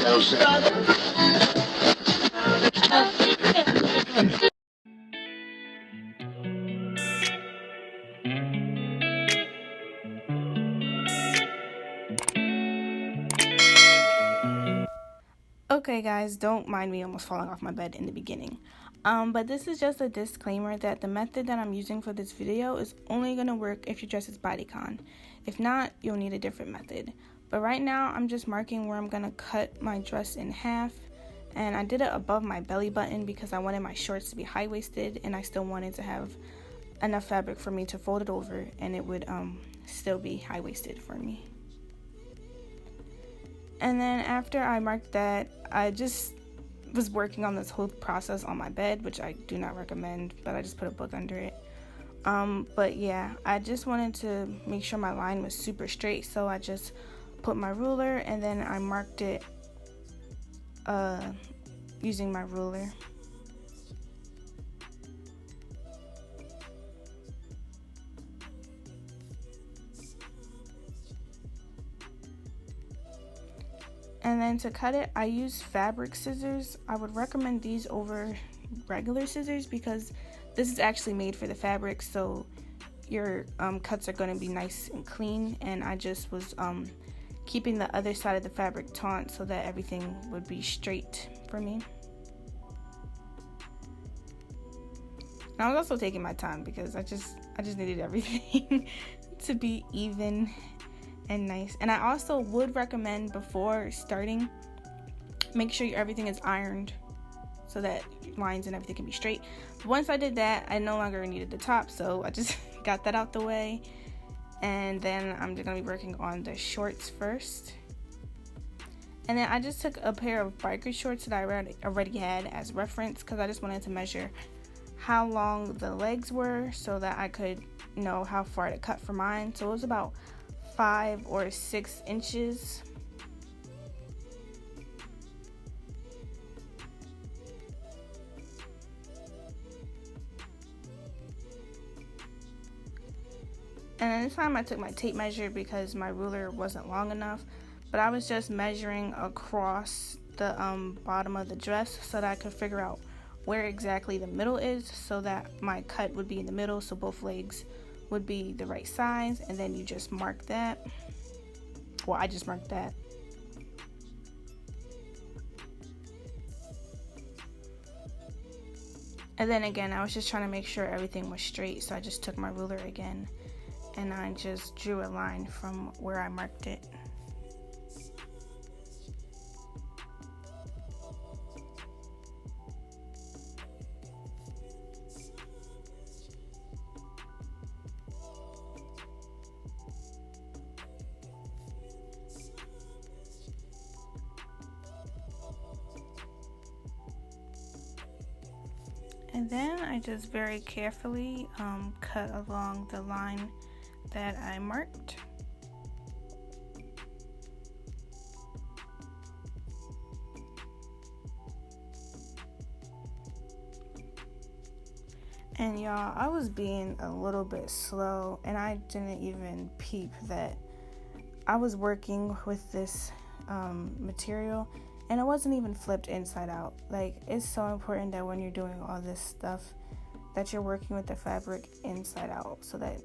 Okay guys, don't mind me almost falling off my bed in the beginning. But this is just a disclaimer that the method that I'm using for this video is only going to work if your dress is bodycon. If not, you'll need a different method. But right now, I'm just marking where I'm going to cut my dress in half. And I did it above my belly button because I wanted my shorts to be high-waisted and I still wanted to have enough fabric for me to fold it over and it would still be high-waisted for me. And then after I marked that, I just was working on this whole process on my bed, which I do not recommend, but I just put a book under it. But yeah, I just wanted to make sure my line was super straight, so I just put my ruler and then I marked it using my ruler. And then to cut it, I use fabric scissors. I would recommend these over regular scissors because this is actually made for the fabric, so your cuts are going to be nice and clean. And I just was keeping the other side of the fabric taut so that everything would be straight for me. And I was also taking my time because I just needed everything to be even and nice. And I also would recommend before starting, make sure everything is ironed so that lines and everything can be straight. But once I did that, I no longer needed the top, so I just got that out the way. And then I'm just gonna be working on the shorts first. And then I just took a pair of biker shorts that I already had as reference because I just wanted to measure how long the legs were so that I could know how far to cut for mine. So it was about 5 or 6 inches. And then this time I took my tape measure because my ruler wasn't long enough, but I was just measuring across the bottom of the dress so that I could figure out where exactly the middle is so that my cut would be in the middle, so both legs would be the right size. And then you just mark that. Well, I just marked that. And then again, I was just trying to make sure everything was straight, so I just took my ruler again and I just drew a line from where I marked it. And then I just very carefully cut along the line that I marked. And y'all, I was being a little bit slow and I didn't even peep that I was working with this material and it wasn't even flipped inside out. Like, it's so important that when you're doing all this stuff that you're working with the fabric inside out so that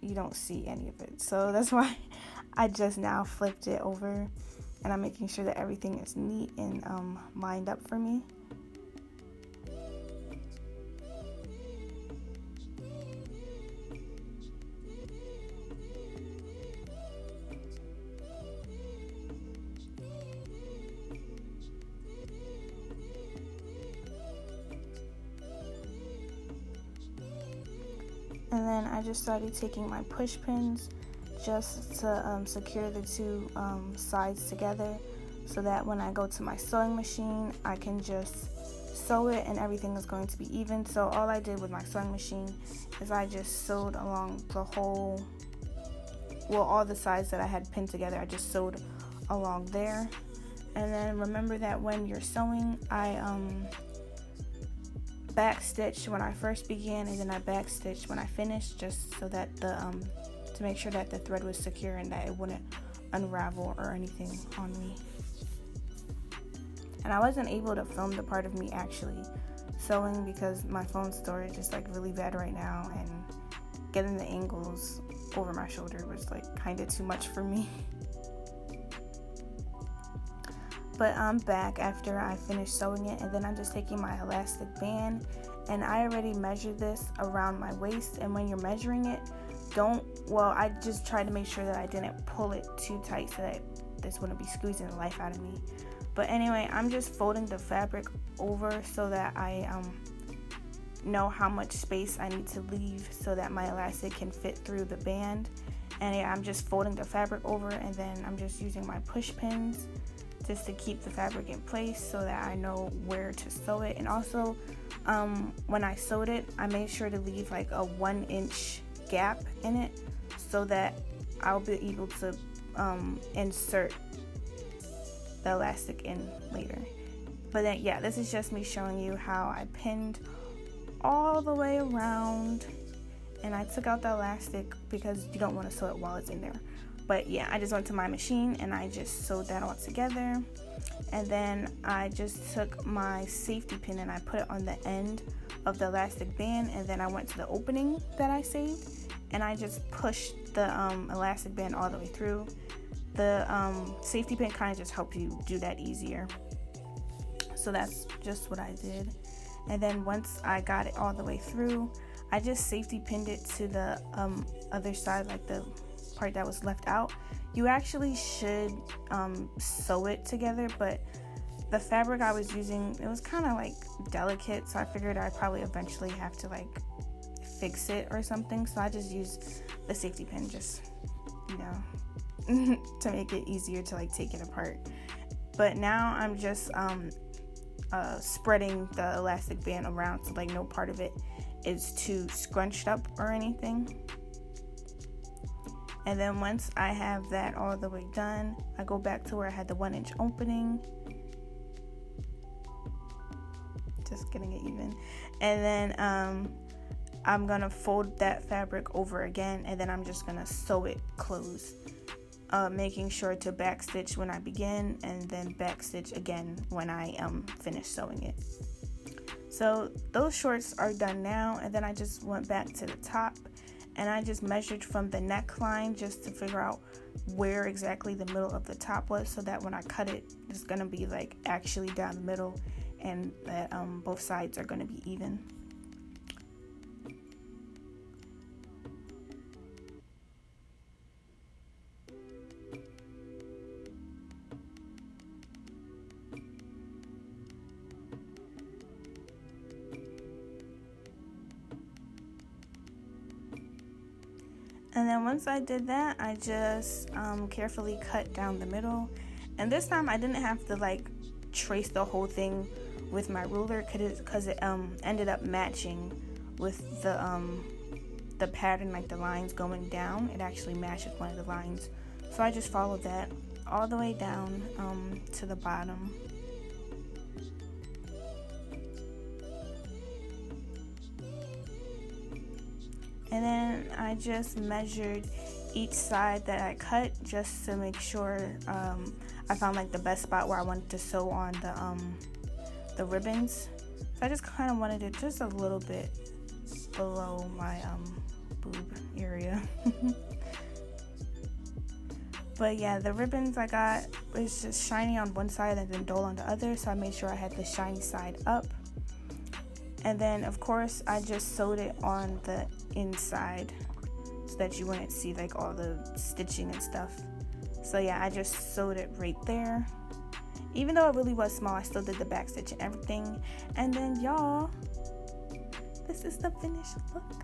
you don't see any of it. So that's why I just now flipped it over and I'm making sure that everything is neat and lined up for me. And then I just started taking my push pins just to secure the two sides together so that when I go to my sewing machine, I can just sew it and everything is going to be even. So all I did with my sewing machine is I just sewed along the whole, well, all the sides that I had pinned together, I just sewed along there. And then remember that when you're sewing, I backstitched when I first began and then I backstitched when I finished, just so that the to make sure that the thread was secure and that it wouldn't unravel or anything on me. And I wasn't able to film the part of me actually sewing because my phone storage is like really bad right now, and getting the angles over my shoulder was like kind of too much for me. But I'm back after I finished sewing it, and then I'm just taking my elastic band, and I already measured this around my waist. And when you're measuring it, I just tried to make sure that I didn't pull it too tight so that this wouldn't be squeezing the life out of me. But anyway, I'm just folding the fabric over so that I know how much space I need to leave so that my elastic can fit through the band. And yeah, I'm just folding the fabric over, and then I'm just using my push pins just to keep the fabric in place so that I know where to sew it. And also, when I sewed it, I made sure to leave like a 1-inch gap in it so that I'll be able to insert the elastic in later. But then yeah, this is just me showing you how I pinned all the way around, and I took out the elastic because you don't want to sew it while it's in there. But yeah, I just went to my machine and I just sewed that all together. And then I just took my safety pin and I put it on the end of the elastic band, and then I went to the opening that I saved and I just pushed the elastic band all the way through. The safety pin kind of just helps you do that easier. So that's just what I did. And then once I got it all the way through, I just safety pinned it to the other side, like the part that was left out. You actually should sew it together, but the fabric I was using, it was kind of like delicate, so I figured I'd probably eventually have to like fix it or something. So I just used the safety pin, just, you know, to make it easier to like take it apart. But now I'm just spreading the elastic band around so like no part of it is too scrunched up or anything. And then once I have that all the way done, I go back to where I had the 1-inch opening, just getting it even. And then I'm gonna fold that fabric over again, and then I'm just gonna sew it closed, making sure to backstitch when I begin and then backstitch again when I finish sewing it. So those shorts are done now, and then I just went back to the top and I just measured from the neckline just to figure out where exactly the middle of the top was, so that when I cut it, it's gonna be like actually down the middle, and that both sides are gonna be even. And then once I did that, I just carefully cut down the middle. And this time I didn't have to like trace the whole thing with my ruler because it ended up matching with the pattern, like the lines going down. It actually matched with one of the lines. So I just followed that all the way down to the bottom. And then I just measured each side that I cut just to make sure I found like the best spot where I wanted to sew on the ribbons. So I just kind of wanted it just a little bit below my boob area. But yeah, the ribbons I got was just shiny on one side and then dull on the other, so I made sure I had the shiny side up. And then of course I just sewed it on the inside so that you wouldn't see like all the stitching and stuff. So yeah, I just sewed it right there. Even though it really was small, I still did the back stitch and everything. And then y'all, this is the finished look.